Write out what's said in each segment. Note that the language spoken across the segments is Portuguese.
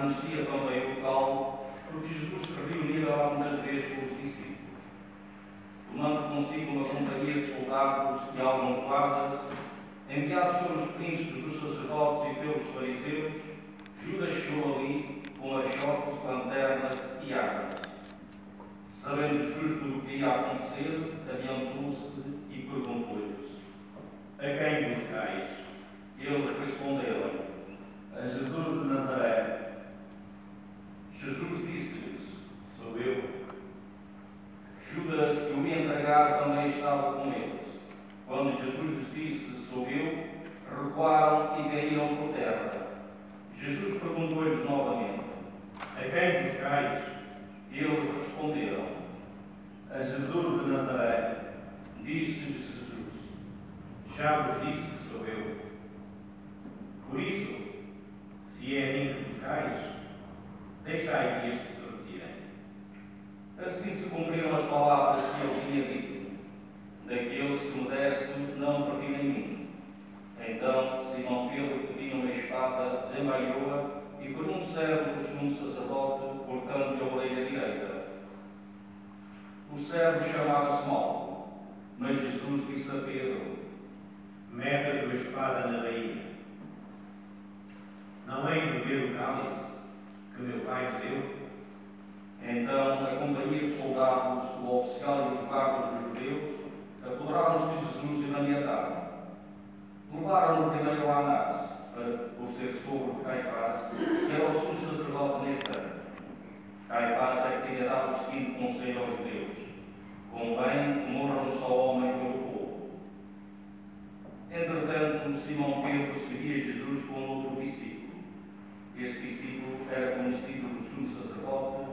conhecia também o local, porque Jesus se reunia lá muitas vezes com os discípulos. Tomando consigo uma companhia de soldados e alguns guardas, enviados pelos príncipes dos sacerdotes e pelos fariseus, Judas chegou ali com achotes, lanternas e armas. Sabendo Jesus tudo o que ia acontecer, adiantou-se e perguntou-lhes: A quem buscais? Eles responderam: A Jesus de Nazaré. Jesus disse-lhes: Sou eu. Judas, que o ia entregar, também estava com eles. Quando Jesus lhes disse: Sou eu, recuaram e caíram por terra. Jesus perguntou-lhes novamente: A quem buscais? Eles responderam: A Jesus de Nazaré. Disse-lhes Jesus: Já vos disse que sou eu. Por isso, se é a mim que buscais, deixai que estes se retirem. Assim se cumpriram as palavras que ele tinha dito: Daqueles que me deste, não partilhem em mim. Então Simão Pedro, que tinha uma espada, desembainhou-a e por um servo do sumo sacerdote, cortando-lhe a orelha direita. O servo chamava-se Malco, mas Jesus disse a Pedro: Mete a tua espada na bainha. Não hei de beber o cálice que meu pai me deu? Então a companhia de soldados, o oficial e os guardas dos judeus, apoderaram-se de Jesus e maniataram. Levaram-no primeiro a Anás, por ser sogro de Caifás, que era o sumo sacerdote nesse ano. Caifás é que tinha dado o seguinte conselho aos judeus: convém que morra um só homem pelo povo. Entretanto, Simão Pedro seguia Jesus com outro discípulo. Esse discípulo era conhecido do sumo sacerdote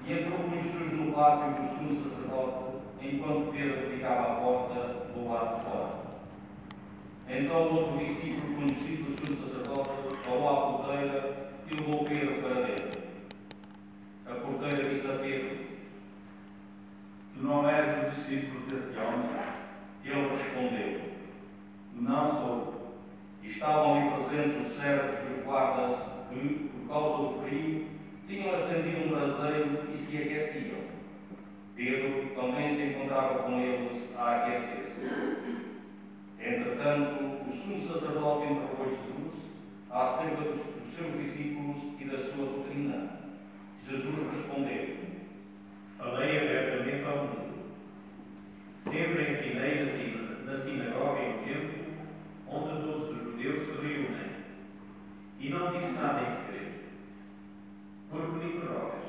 e entrou com Jesus no pátio do sumo sacerdote, enquanto Pedro ficava à porta do lado de fora. Então outro discípulo conhecido do sumo sacerdote falou à porteira e levou Pedro para dentro. A porteira disse a Pedro: Tu não és o discípulo desse homem? Ele respondeu: Não sou. Estavam ali presentes os servos dos guardas que, por causa do frio, tinham acendido um braseiro e se aqueciam. Pedro também se encontrava com eles a aquecer-se. Entretanto, o sumo sacerdote interrogou Jesus acerca dos seus discípulos e da sua doutrina. Jesus respondeu: Falei abertamente ao mundo. Sempre ensinei na sinagoga e no templo, onde todos os judeus se reúnem. E não disse nada em segredo. Por que me interrogas?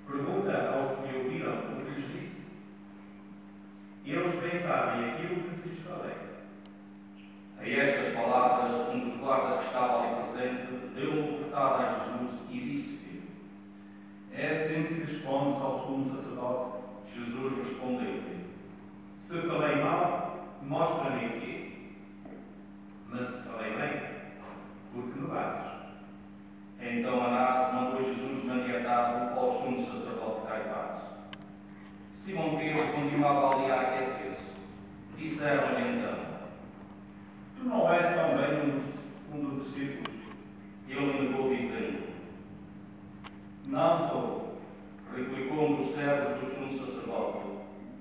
Pergunta aos que me ouviram o que lhes disse. Eles bem sabem aquilo que lhes falei. A estas palavras, um dos guardas que estava ali presente deu uma bofetada a Jesus e disse-lhe: É assim que respondes ao sumo sacerdote? Jesus respondeu-lhe: Se falei mal, mostra-me o quê? Mas se falei bem, por que me bates? Então Anás mandou Jesus maniatado ao sumo sacerdote Caifás. Simão Pedro continuava ali a aquecer-se. Disseram-lhe então: Tu não és também um dos discípulos? Ele negou dizendo: Não sou. Replicou um dos servos do sumo sacerdote,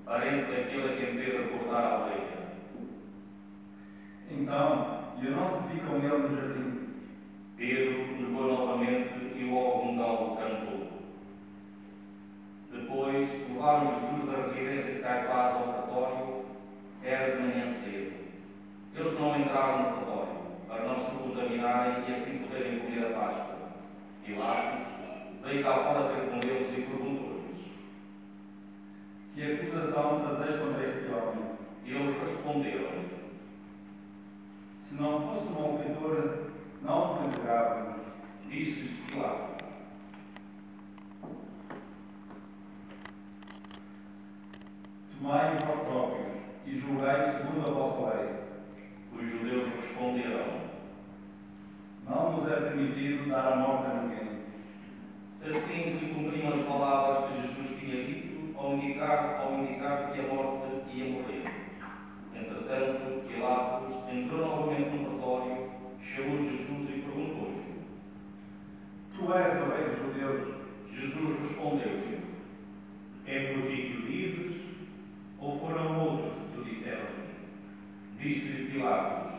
parente daquele a quem Pedro cortara a orelha. Então, eu não te vi com ele no jardim. Pedro negou novamente e logo um galo cantou. Depois levaram Jesus da residência de Caifás ao pretório. Era de manhã cedo. Eles não entraram no pretório, para não se contaminarem e assim poderem comer a Páscoa. Pilatos veio cá fora ter com eles e perguntou-lhes: Que acusação trazeis contra este homem? Eles responderam: Se não fosse um malfeitor, não te entregávamos. Disse-lhes Pilatos: Tomai vós próprios e julgai segundo a vossa lei. Os judeus responderam: Não nos é permitido dar a morte a ninguém. Assim se cumpriam as palavras que Jesus tinha dito ao indicar que a morte ia morrer. Entretanto, Pilatos entrou novamente no pretório, chamou Jesus e perguntou-lhe: tu és o rei dos judeus? Jesus respondeu-lhe: É por ti que o dizes, ou foram outros que o disseram a ti? Disse-lhe Pilatos: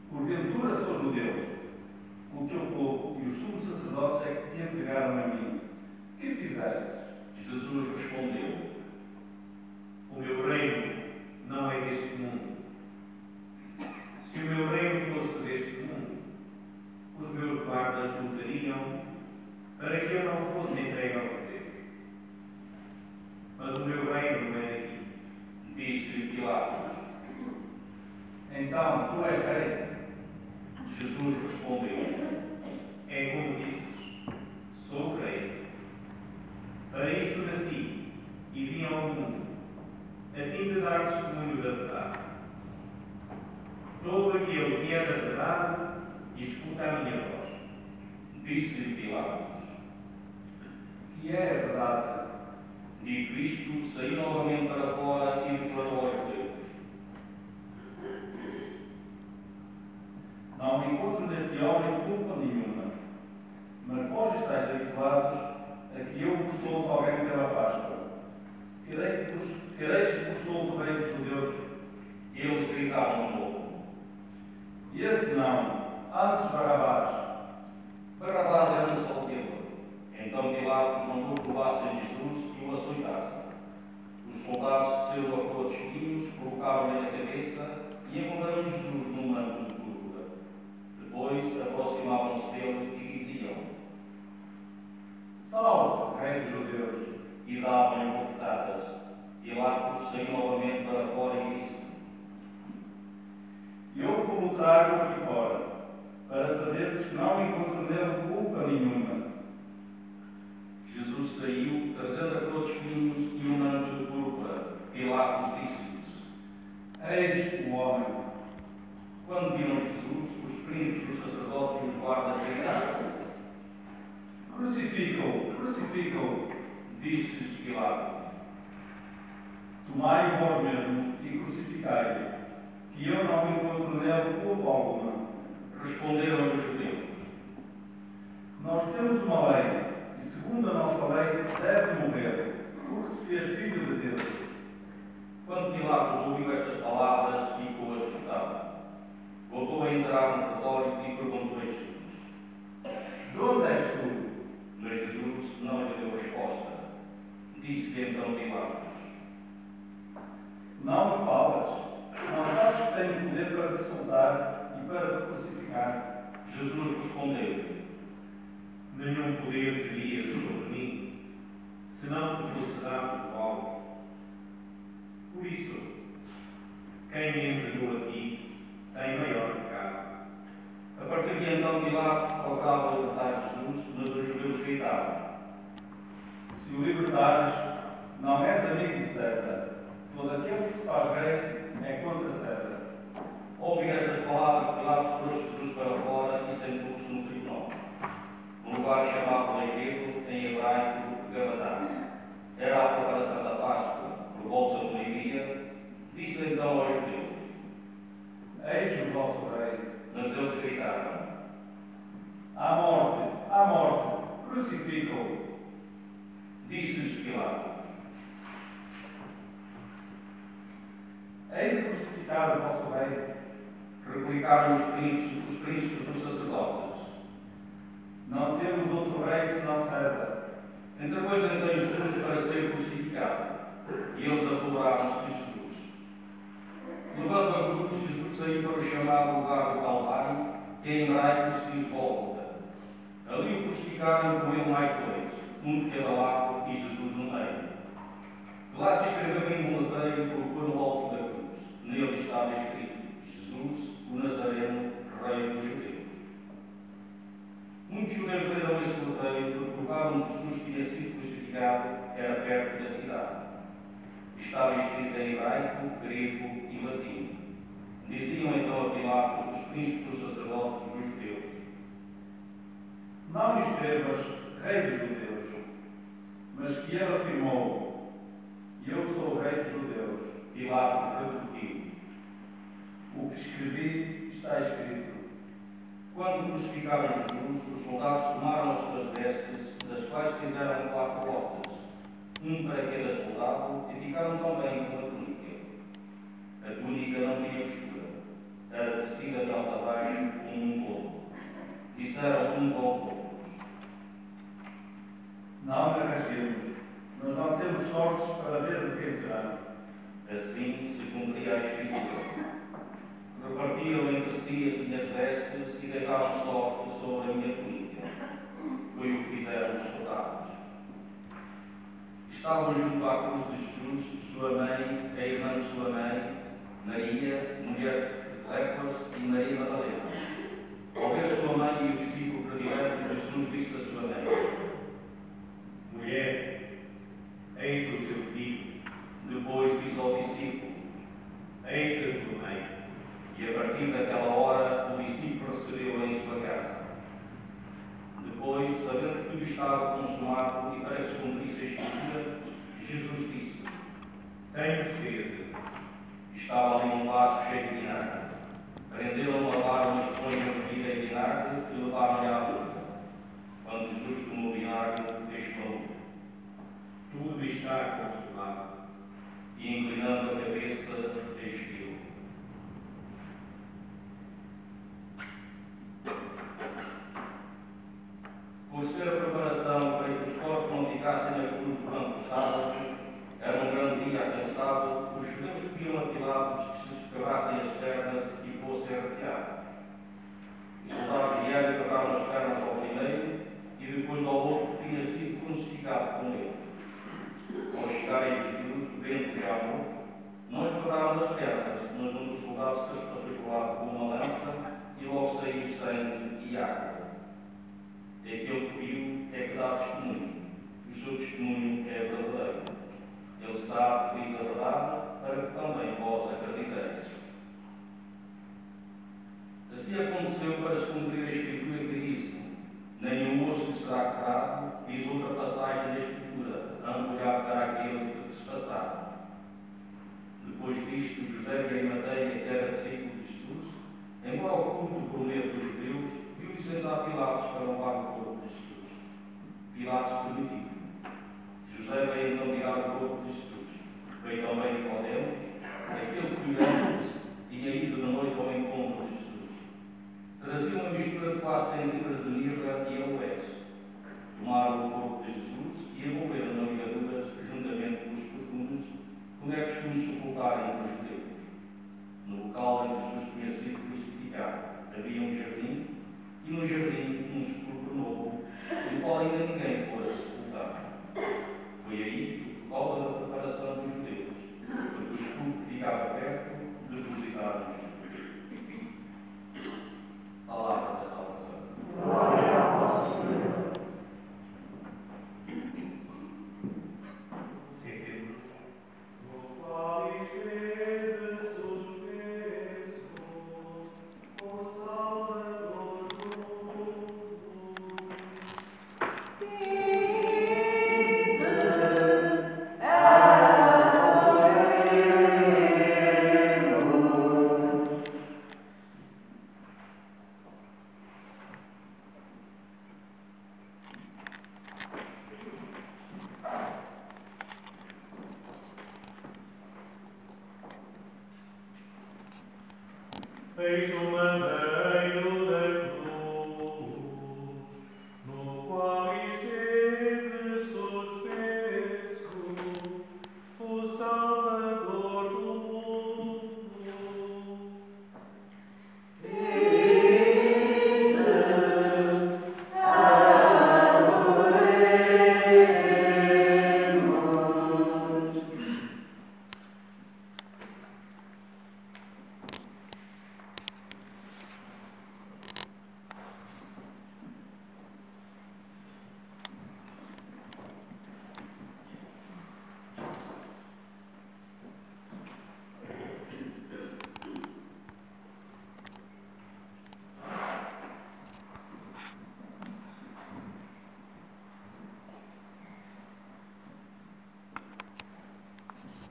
porventura sou judeu? O teu povo e os sumos sacerdotes é que te entregaram a mim. Que fizeste? Jesus respondeu: O meu reino não é deste mundo. Se o meu reino fosse deste mundo, os meus guardas lutariam para que eu não fosse entregue aos judeus. Mas o meu reino não é daqui. Disse-lhe Pilatos: então tu és rei? Jesus respondeu: É como dizes, sou rei. Para isso nasci e vim ao mundo, a fim de dar testemunho da verdade. Todo aquele que é da verdade escuta a minha voz. Disse-lhe Pilatos: que é a verdade? E Cristo saiu novamente para fora e declarou aos judeus: não encontro neste homem culpa nenhuma, mas vós estáis habituados a que eu vos solte alguém pela Páscoa. Quereis que vos solte o rei dos judeus? Eles gritaram de novo: esse não, antes Barrabás. Barrabás era um salteador. Então Pilatos mandou que levassem Jesus e o açoitassem. Os soldados desceram a coroa de espinhos, colocaram-lhe na cabeça e envolveram Jesus num manto de púrpura. Depois aproximavam-se dele e diziam: salve, rei dos judeus! E davam-lhe bofetadas. Pilatos saiu novamente para fora e disse: eu vou trago aqui fora, para saberes que não encontro nele culpa nenhuma. Jesus saiu, trazendo a coroa de espinhos e um manto de púrpura. Pilatos disse-lhes: eis o homem. Quando viram Jesus, os príncipes dos sacerdotes e os guardas gritaram: crucificam-o, crucificam-o. Disse-lhes Pilatos: tomai vós mesmos e crucificai-o, que eu não encontro nele culpa alguma. Responderam os judeus: nós temos uma lei, e segundo a nossa lei deve morrer, porque se fez filho de Deus. Quando Pilatos ouviu estas palavras, ficou assustado. Voltou a entrar no pretório e perguntou a Jesus: de onde és tu? Mas Jesus não lhe deu resposta. Disse-lhe então Pilatos: não me falas? Não sabes que tenho poder para te soltar e para te crucificar? Jesus respondeu-lhe: Nenhum poder teria sobre mim, senão que fosse dado do alto. Por isso, quem me entregou a ti tem maior pecado. A partir de então Pilatos procurava libertar Jesus, mas os judeus gritavam: se o libertares, não és amigo de César. Todo aquele que se faz rei é contra César. Ouvindo estas palavras, Pilatos trouxe Jesus para fora e sentou-se no tribunal, num lugar chamado Legeiro, em hebraico, Gabatá. Era a preparação da Páscoa, por volta do meio-dia. Disse então aos judeus: eis o vosso rei. Mas eles gritaram: à morte, crucificam-o. Disse-lhes Pilatos: hei de crucificar o vosso rei? Replicaram os príncipes dos sacerdotes: não temos outro rei senão César. Entregou então Jesus para ser crucificado, e eles apoderaram-se de Jesus. Levando a cruz, Jesus saiu para o chamado lugar do Calvário, que em hebraico se diz Gólgota. Ali o crucificaram com ele mais dois, um de cada lado e Jesus no meio. Pilatos escreveu em um letreiro e colocou no alto da cruz. Nele estava escrito: Jesus, o Nazareno, Rei dos Judeus. Muitos judeus leram esse letreiro porque o lugar onde Jesus tinha sido crucificado era perto da cidade. Estava escrito em hebraico, grego e latim. Diziam então a Pilatos os príncipes dos sacerdotes dos judeus: não escrevas Rei dos Judeus, mas que ele afirmou: eu sou o Rei dos Judeus. Pilatos repetiu: o que escrevi está escrito. Quando crucificaram Jesus, os soldados soldados tomaram as suas vestes, das quais fizeram 4 lotes, um para cada soldado, e ficaram também com a túnica. A túnica não tinha costura, era tecida de alto a baixo como um todo. Disseram uns aos outros: Não a rasguemos, mas lancemos sortes para ver de quem será. Assim se cumpria a Escritura. Repartiram entre si as minhas vestes e deitaram sorte sobre a minha túnica. Foi o que fizeram os soldados. Estavam junto à cruz de Jesus, sua mãe, a irmã de sua mãe, Maria, mulher de Cleopas, e Maria Madalena. Ao ver sua mãe e o discípulo predileto, Jesus disse a sua mãe: Mulher, eis o teu filho. Depois disse ao discípulo: Eis a tua mãe. E a partir daquela hora o discípulo recebeu-a em sua casa. Depois, sabendo que tudo estava consumado e para que se cumprisse a Escritura, Jesus disse: Tenho sede. Estava ali um vaso cheio de vinagre. Prenderam-me a lavar uma esponja metida em vinagre e levaram-lhe à boca. Quando Jesus tomou o vinagre, exclamou: Tudo está consumado. E inclinando a cabeça, expirou. Por ser a preparação para que os corpos não ficassem na cruz durante o sábado, era um grande dia, quem sabe, os judeus pediam a Pilatos que se escavassem as pernas e fossem retirados. Os soldados vieram e cortaram as pernas ao primeiro e depois ao outro que tinha sido crucificado com ele. Ao chegarem a Jesus, vendo já morto, não lhe cortaram as pernas, mas um dos soldados se passou por lado com uma lança e logo saiu sangue e água. Aquele que viu é que dá testemunho. O seu testemunho é verdadeiro. Ele sabe que diz a verdade para que também vós acrediteis. Assim aconteceu para se cumprir a Escritura que diz: nem o osso lhe será quebrado, diz outra passagem da Escritura, a olhar para aquele que se passava. Depois disto, José de Arimateia, que era discípulo de Jesus, embora oculto por medo dos judeus, viu licença a Pilatos para levar o corpo de Jesus. Pilatos permitiu. José veio então tirar o corpo de Jesus. Veio também Nicodemos, aquele que antes tinha ido de noite ao encontro de Jesus. Trazia uma mistura de quase 100 libras de mirra e aloés. Tomaram o corpo de Jesus e envolveram na ligaduras juntamente com os perfumes, como é costume sepultar entre os judeus. No local em que Jesus tinha sido crucificado, havia um jardim, e no jardim um sepulcro novo, no qual ainda ninguém fora sepultado. Foi aí que, por causa da preparação dos judeus, porque o sepulcro ficava perto, depositaram Jesus. Palavra da salvação. Glória a vós, Senhor. Sentemos. No qual esteves suspenso, o Salvador do mundo. Eis o madeiro da cruz, no qual esteve suspenso o Salvador do mundo.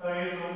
Eis o